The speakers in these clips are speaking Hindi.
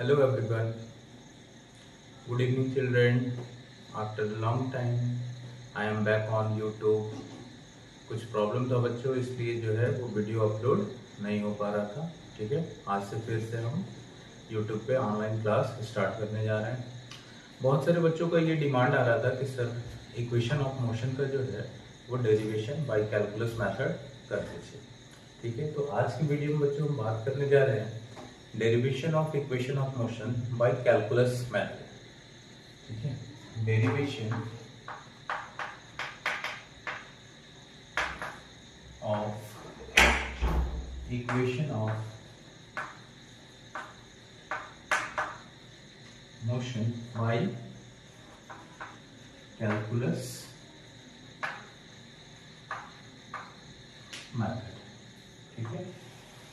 Hello everyone. Good evening children. After a long time I am back on YouTube. कुछ प्रॉब्लम था बच्चों, इसलिए जो है वो वीडियो अपलोड नहीं हो पा रहा था। ठीक है, आज से फिर से हम YouTube पे ऑनलाइन क्लास स्टार्ट करने जा रहे हैं। बहुत सारे बच्चों का ये डिमांड आ रहा था कि सर इक्वेशन ऑफ मोशन का जो है वो डेरिवेशन बाय कैलकुलस मेथड कर दीजिए। ठीक है, तो आज की वीडियो में बच्चों हम बात करने जा रहे हैं derivation of equation of motion by calculus method. ठीक है, derivation of equation of motion by calculus method. ठीक है,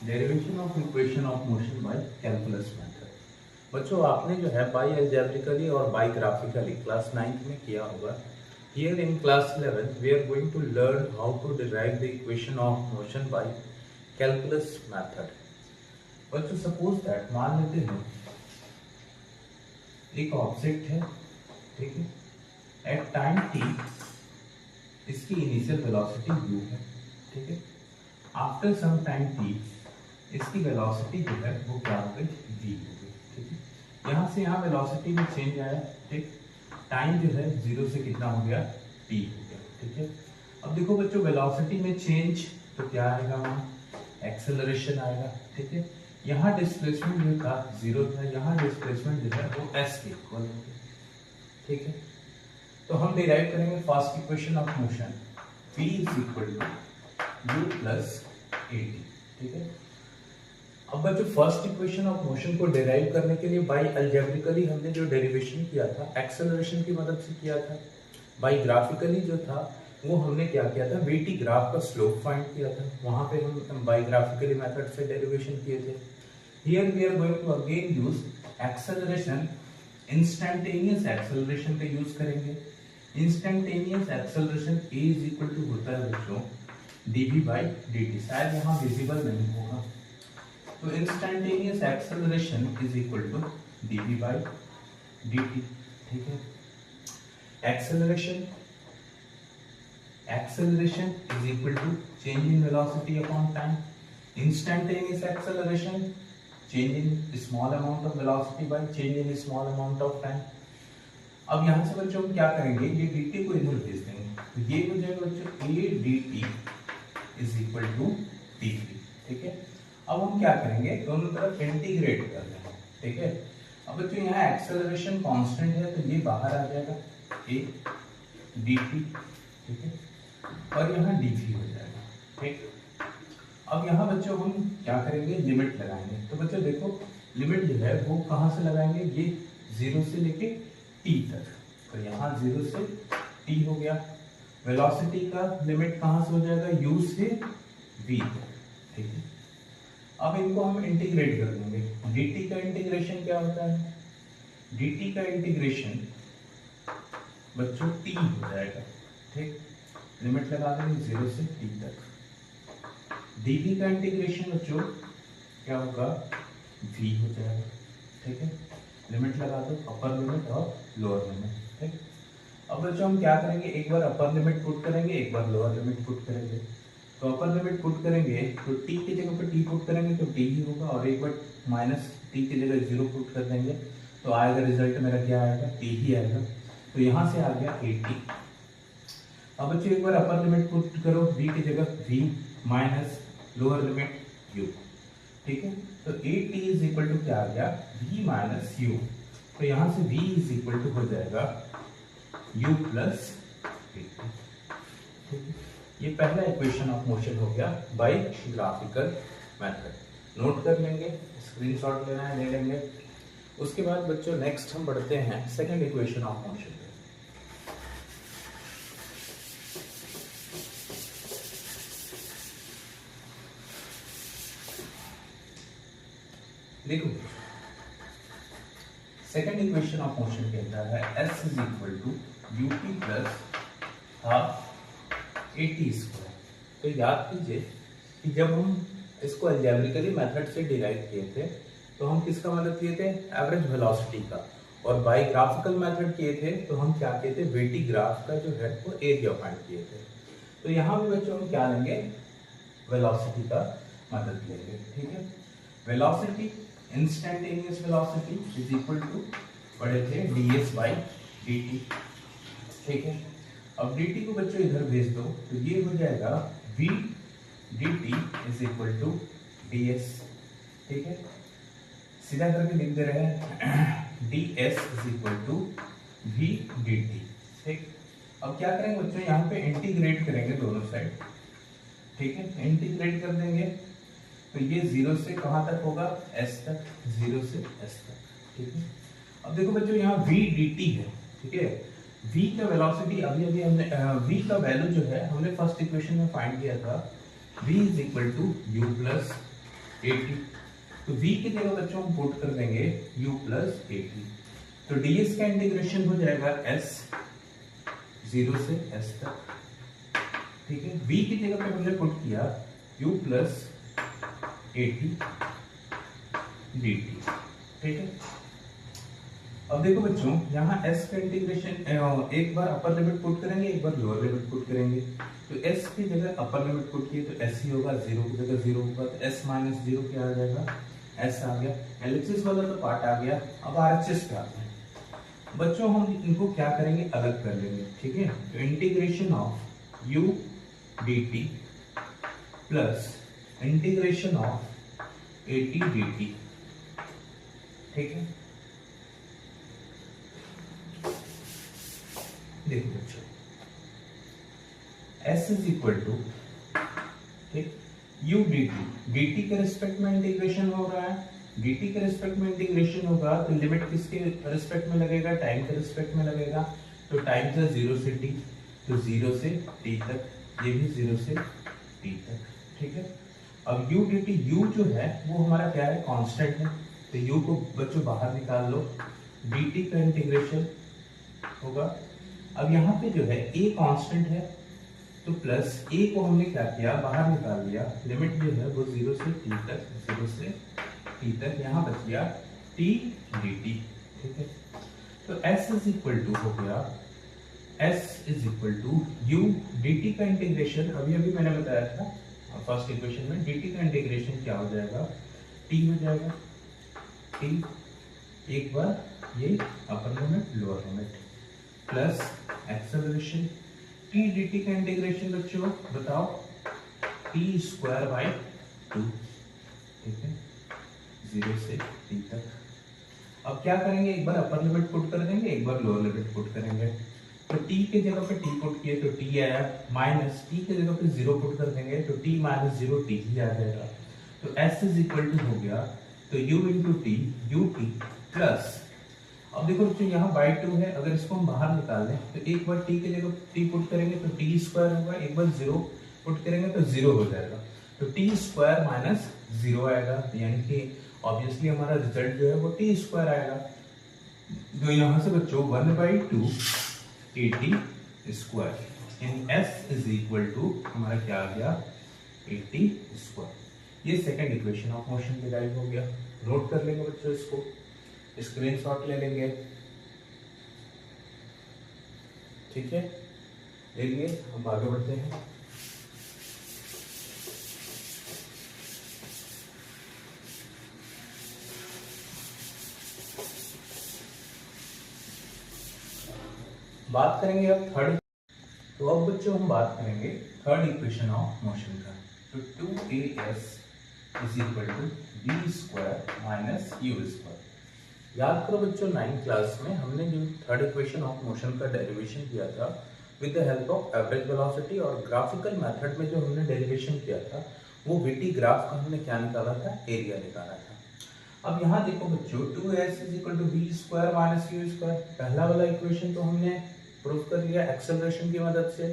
derivation of equation of motion by calculus method. बच्चों आपने जो है बाय अलजेब्रिकली और बाय ग्राफिकली क्लास 9th में किया होगा। Here in class 11 we are going to learn how to derive the equation of motion by calculus method. बच्चों सपोज दैट मान लेते हैं एक ऑब्जेक्ट है, ठीक है, एट टाइम t इसकी इनिशियल वेलोसिटी u है। ठीक है, आफ्टर सम टाइम t इसकी वेलोसिटी जो है वो क्या हो गई, v हो गई। ठीक है, यहाँ से यहाँ वेलोसिटी में चेंज आया। ठीक, टाइम जो है 0 से कितना हो गया, t हो गया। ठीक है, अब देखो बच्चों वेलोसिटी में चेंज तो क्या आएगा, वहाँ एक्सेलरेशन आएगा। ठीक है, यहाँ डिस्प्लेसमेंट जो था 0 था, यहाँ डिस्प्लेसमेंट जो है वो s के इक्वल हो गया। ठीक है, तो हम डिराइव करेंगे first equation of motion v is equal to u plus at। ठीक है, अब बच्चों फर्स्ट इक्वेशन ऑफ मोशन को डिराइव करने के लिए बाय अलजेब्रिकली हमने जो डेरिवेशन किया था एक्सेलरेशन की मदद से किया था। बाय ग्राफिकली जो था वो हमने क्या किया था, वीटी ग्राफ का स्लोप फाइंड किया था, वहां पे हम बाय ग्राफिकली मेथड से डेरिवेशन किए थे। Here we are going to again use acceleration, instantaneous acceleration का यूज करेंगे। Instantaneous acceleration a is equal to होता है बच्चों dv बाई dt। शायद यहाँ विजिबल नहीं होगा, तो instantaneous acceleration is equal to dv by dt। ठीक है, acceleration is equal to change in velocity upon time. Instantaneous acceleration change in small amount of velocity by change in small amount of time. अब यहाँ से बच्चों हम क्या करेंगे, ये dt को इधर भेज देंगे, तो ये हो जाएगा बच्चों a dt is equal to dv। ठीक है, अब हम क्या करेंगे, दोनों तरफ इंटीग्रेट कर लेंगे। ठीक है, अब बच्चों यहाँ एक्सेलरेशन कांस्टेंट है तो ये बाहर आ जाएगा a dt। ठीक है, और यहाँ dv हो जाएगा। ठीक, अब यहाँ बच्चों हम क्या करेंगे, लिमिट लगाएंगे। तो बच्चों देखो लिमिट जो है वो कहाँ से लगाएंगे, ये 0 से लेके t तक, तो यहाँ 0 से t हो गया। वेलोसिटी का लिमिट कहाँ से हो जाएगा, u से v तक। ठीक है, अब इनको हम इंटीग्रेट कर देंगे। dt का इंटीग्रेशन क्या होता है, dt का इंटीग्रेशन बच्चों t हो जाएगा। ठीक, लिमिट लगा देंगे 0 से t तक। dv का इंटीग्रेशन बच्चों क्या होगा, v हो जाएगा। ठीक है, लिमिट लगा दो, अपर लिमिट और लोअर लिमिट। ठीक, अब बच्चों हम क्या करेंगे, एक बार अपर लिमिट पुट करेंगे, एक बार लोअर लिमिट पुट करेंगे। तो अपर लिमिट पुट करेंगे तो t की जगह पर t पुट करेंगे तो t ही होगा, और एक बार माइनस t की जगह 0 पुट कर देंगे तो आएगा, रिजल्ट मेरा क्या आएगा, t ही आएगा। तो यहाँ से आ गया 80। अब बच्चों एक बार अपर लिमिट पुट करो, v की जगह v minus lower limit u। ठीक है, तो 80 इज इक्वल टू क्या आ गया, v माइनस u। तो यहाँ से v इज इक्वल टू हो जाएगा u प्लस 80। ठीक है, ये पहला इक्वेशन ऑफ मोशन हो गया बाय ग्राफिकल मेथड। नोट कर लेंगे, स्क्रीनशॉट लेना है ले लेंगे। उसके बाद बच्चों नेक्स्ट हम बढ़ते हैं सेकंड इक्वेशन ऑफ मोशन पे। देखो सेकंड इक्वेशन ऑफ मोशन कहता है s is equal to ut plus half at square. तो याद कीजिए कि जब हम इसको अलजेब्रिकली मेथड से डिराइव किए थे तो हम किसका मतलब किए थे, एवरेज वेलोसिटी का, और बाय ग्राफिकल मेथड किए थे तो हम क्या किए थे, वेटी ग्राफ का जो है वो एरिया फाइंड किए थे। तो यहाँ भी बच्चों हम क्या लेंगे, वेलोसिटी का मदद लेंगे, ठीक है। Velocity, instantaneous velocity is equal to पढ़े थे ds बाई dt, ठीक है। अब dt को बच्चों इधर भेज दो तो ये हो जाएगा v dt is equal to ds, ठीक है। सीधा करके लिख दे रहे हैं ds is equal to v dt, ठीक। अब क्या करेंगे बच्चों, यहाँ पे इंटीग्रेट करेंगे दोनों साइड, ठीक है। इंटीग्रेट कर देंगे तो ये 0 से कहां तक होगा, s तक, 0 से s तक, ठीक है। अब देखो बच्चों यहाँ v dt है, ठीक है। v का वेलोसिटी अभी हमने v का वैल्यू जो है हमने फर्स्ट इक्वेशन में फाइंड किया था, v is equal to u plus at। तो v की जगह बच्चों हम पुट कर देंगे u प्लस at, तो ds का इंटीग्रेशन हो जाएगा s 0 से s तक, ठीक है। v की जगह पे हमने पुट किया u प्लस at dt, ठीक है। अब देखो बच्चों यहाँ s का इंटीग्रेशन एक बार अपर लिमिट पुट करेंगे, एक बार लोअर लिमिट पुट करेंगे। तो s की जगह अपर लिमिट पुट किए तो s ही होगा, 0 की जगह 0 होगा, तो s माइनस 0 क्या आ जाएगा, s आ गया। LHS वाला तो पार्ट आ गया, अब RHS पे आते हैं। बच्चों हम इनको क्या करेंगे, अलग कर लेंगे, ठीक है। तो integration of u dt plus integration of at dt, ठीक है। देखो बच्चों s इज इक्वल टू, ठीक, u dt, dt के रिस्पेक्ट में इंटीग्रेशन हो रहा है, dt के रिस्पेक्ट में इंटीग्रेशन होगा तो लिमिट किसके रिस्पेक्ट में लगेगा, टाइम के रिस्पेक्ट में लगेगा। तो टाइम था 0 से t, तो 0 से t तक, ये भी 0 से t तक, ठीक है। अब u dt, u जो है वो हमारा क्या है, कांस्टेंट है, तो u को बच्चों बाहर निकाल लो, dt का इंटीग्रेशन होगा। अब यहाँ पे जो है a कांस्टेंट है, तो प्लस a को हमने क्या किया, बाहर निकाल लिया, लिमिट जो है वो 0 से t तक, 0 से t तक, यहाँ बच गया t dt, ठीक है। तो s इज इक्वल टू हो गया, s is equal to u dt का इंटीग्रेशन, अभी मैंने बताया था फर्स्ट इक्वेशन में, dt का इंटीग्रेशन क्या हो जाएगा, t हो जाएगा, t एक बार ये upper limit lower limit plus acceleration, t dt का इंटीग्रेशन बच्चों बताओ, t स्क्वायर बाय 2, ठीक है, 0 से t तक। अब क्या करेंगे, एक बार अपर लिमिट पुट कर देंगे, एक बार लोअर लिमिट पुट करेंगे। तो t के जगह पे t पुट किए तो t आया, माइनस t के जगह पे 0 पुट कर देंगे तो t माइनस 0 t ही आ जाएगा। तो s इज इक्वल टू हो गया, तो u into T, U T plus, अब देखो बच्चों यहाँ बाई 2 है, अगर इसको हम बाहर निकाल लें तो एक बार t के जगह t पुट करेंगे तो t स्क्वायर होगा, एक बार 0 पुट करेंगे तो 0 हो जाएगा, तो t स्क्वायर माइनस 0 आएगा, यानी कि ऑब्वियसली हमारा रिजल्ट जो है वो t स्क्वायर आएगा। तो यहाँ से बच्चों 1/2 at स्क्वायर, यानी s इज इक्वल टू हमारा क्या आ गया, 80 स्क्वायर। ये second equation of motion derive हो गया। नोट कर लेंगे बच्चों, इसको स्क्रीनशॉट ले लेंगे, ठीक है। देखिए हम आगे बढ़ते हैं। बात करेंगे अब थर्ड, तो अब बच्चों हम बात करेंगे थर्ड इक्वेशन ऑफ मोशन का। तो 2as is equal to B square minus U square. याद करो बच्चों 9th क्लास में हमने जो थर्ड इक्वेशन ऑफ मोशन का डेरिवेशन किया था with the help of average velocity, और ग्राफिकल मेथड में जो हमने डेरिवेशन किया था वो वीटी ग्राफ का हमने क्या निकाला था, एरिया निकाला था। अब यहाँ देखो बच्चों 2s is equal to B square minus U square, पहला वाला इक्वेशन तो हमने प्रूव कर लिया एक्सेलरेशन की मदद से,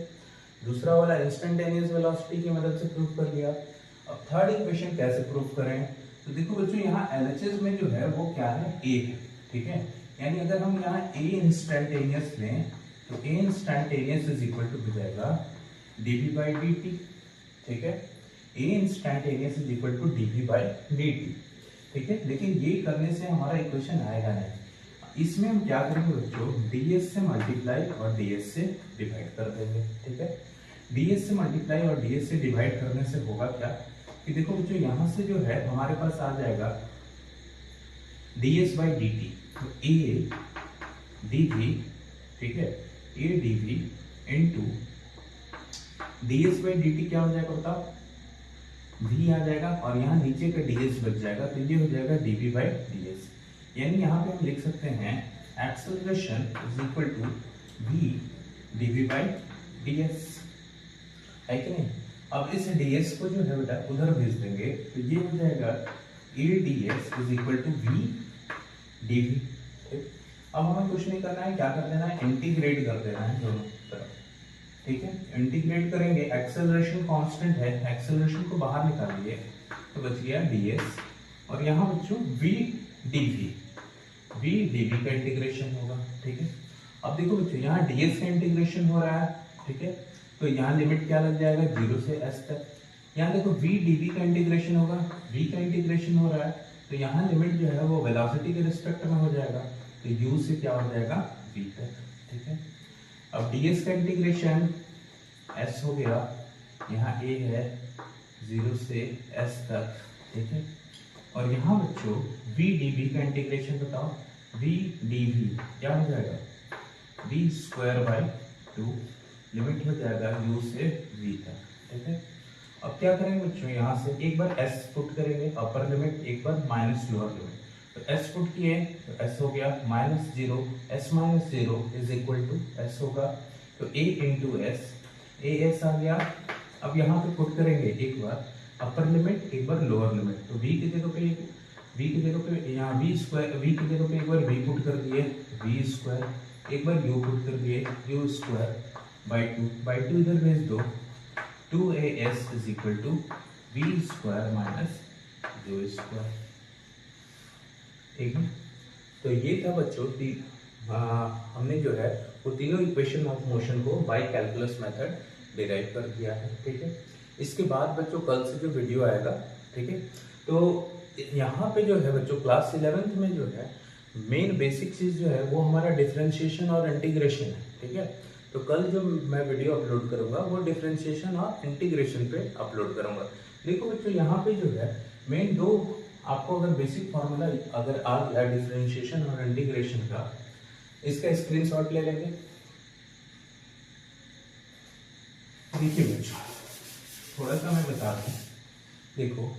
दूसरा वाला इंस्टेंटेनियस वेलोसिटी की मदद से प्रूव कर लिया। अब थर्ड इक्वेशन कैसे प्रूव करें, तो देखो बच्चों यहाँ LHS में जो है वो क्या है, a है, ठीक है। यानी अगर हम यहाँ a इंस्टेंटेनियस लें तो a instantaneous is equal to हो जाएगा dv बाई dt, ठीक है। a instantaneous is equal to dv by dt, ठीक है, लेकिन ये करने से हमारा इक्वेशन आएगा नहीं। इसमें हम क्या करेंगे बच्चों, ds से मल्टीप्लाई और ds से डिवाइड कर देंगे। ठीक है, ds से मल्टीप्लाई और ds से डिवाइड करने से होगा क्या कि देखो बच्चों यहाँ से जो है हमारे पास आ जाएगा ds बाई dt, तो a dv, ठीक है, a dv into ds by dt क्या हो जाएगा बताओ, v आ जाएगा और यहाँ नीचे का ds बच जाएगा, तो ये हो जाएगा dv बाई ds। यानी यहाँ पे हम लिख सकते हैं acceleration is equal to v dv by ds, है कि नहीं। अब इस ds को जो है बेटा उधर भेज देंगे, तो ये हो जाएगा a ds is equal to v dv। ठीक, अब हमें कुछ नहीं करना है, क्या कर देना है, इंटीग्रेट कर देना है दोनों तरफ। ठीक है, इंटीग्रेट करेंगे, एक्सेलरेशन कांस्टेंट है, एक्सेलरेशन को बाहर निकालिए तो बच गया ds, और यहाँ बच्चों v dv का इंटीग्रेशन होगा। ठीक है, अब देखो बच्चों यहाँ ds का इंटीग्रेशन हो रहा है। ठीक है, तो यहाँ लिमिट क्या लग जाएगा 0 से s तक। यहाँ देखो v dv का इंटीग्रेशन होगा, v का इंटीग्रेशन हो रहा है, तो यहाँ लिमिट जो है वो वेलोसिटी के रिस्पेक्ट में हो जाएगा, तो u से क्या हो जाएगा v तक। ठीक है, अब ds का इंटीग्रेशन s हो गया, यहाँ a है 0 से s तक। ठीक है, और यहाँ बच्चों v dv का इंटीग्रेशन बताओ, v dv क्या हो जाएगा v स्क्वायर बाई 2, लिमिट हो जाएगा u से v तक। ठीक है, अब क्या करेंगे बच्चों, यहाँ से एक बार s पुट करेंगे अपर लिमिट, एक बार माइनस लोअर लिमिट, तो s पुट किए तो s हो गया -0, s minus 0 is equal to s होगा, तो a इंटू एस, as आ गया। अब यहाँ पे पुट करेंगे एक बार अपर लिमिट, एक बार लोअर लिमिट, तो v की जगह पे यहाँ v स्क्वायर, v की जगह पे एक बार v पुट कर दिए v स्क्वायर, एक बार u पुट कर दिए u स्क्वायर बाई 2 इधर भेज दो, 2as is equal to v square minus u square. ठीक है, तो ये था बच्चों हमने जो है वो तीनों इक्वेशन ऑफ मोशन को बाय कैलकुलस मेथड डिराइव कर दिया है। ठीक है, इसके बाद बच्चों कल से जो वीडियो आएगा, ठीक है, तो यहाँ पे जो है बच्चों क्लास 11th में जो है मेन बेसिक चीज जो है वो हमारा डिफरेंशिएशन और इंटीग्रेशन है। ठीक है, तो कल जो मैं वीडियो अपलोड करूंगा वो डिफरेंशिएशन और इंटीग्रेशन पे अपलोड करूंगा। देखो बच्चों यहाँ पे जो है मेन दो आपको अगर बेसिक फॉर्मूला अगर आ गया डिफरेंशिएशन और इंटीग्रेशन का, इसका स्क्रीनशॉट ले लेंगे। देखिए बच्चों थोड़ा सा मैं बता दूं, देखो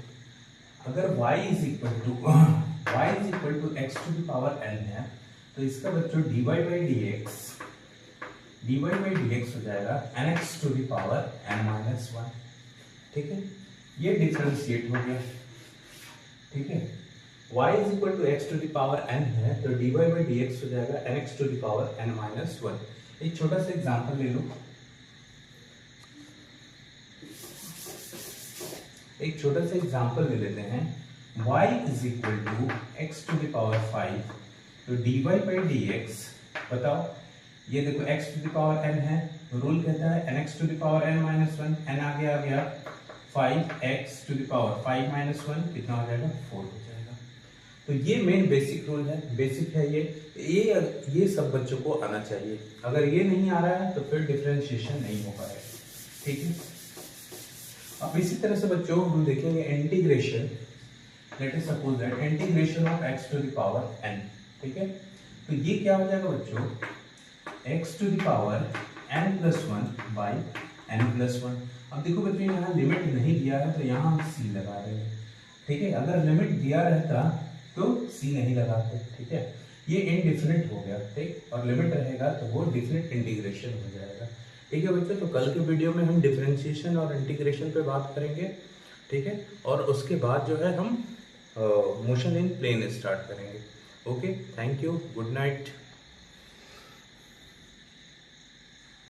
अगर y is equal to x to the power n है, तो इसका बच्चों dy बाई dx हो जाएगा nx to the power n minus 1। ठीक है, ये डिफरेंशिएट हो गया। ठीक है, y is equal to x to the power n है, तो dy बाई dx हो जाएगा nx to the power n minus 1। एक छोटा सा एग्जांपल ले लो, एक छोटा सा एग्जांपल ले लेते हैं, y is equal to x to the power 5, तो dy बाई dx बताओ, ये देखो x to the power n है, रूल कहता है nx to the power n minus 1, n आ गया 5x to the power 5 minus 1 कितना हो जाएगा 4 हो जाएगा। तो ये मेन बेसिक रूल है, बेसिक है ये सब बच्चों को आना चाहिए। अगर ये नहीं आ रहा है तो फिर डिफरेंशिएशन नहीं हो पाएगा। ठीक है, अब इसी तरह से बच्चों हम देखेंगे integration, let us suppose that integration of x to the power n। ठीक है, तो ये क्या हो जाएगा बच्चों, x to the power n plus 1 by n plus 1। अब देखो बच्चों यहाँ लिमिट नहीं दिया है तो यहाँ हम c लगा रहे हैं। ठीक है, अगर लिमिट दिया रहता तो c नहीं लगाते। ठीक है, ये इनडिफिनिट हो गया। ठीक, और लिमिट रहेगा तो वो डिफिनिट इंटीग्रेशन हो जाएगा। ठीक है बच्चों, तो कल के वीडियो में हम डिफरेंशिएशन और इंटीग्रेशन पे बात करेंगे। ठीक है, और उसके बाद जो है हम मोशन इन प्लेन स्टार्ट करेंगे। Okay, thank you, good night.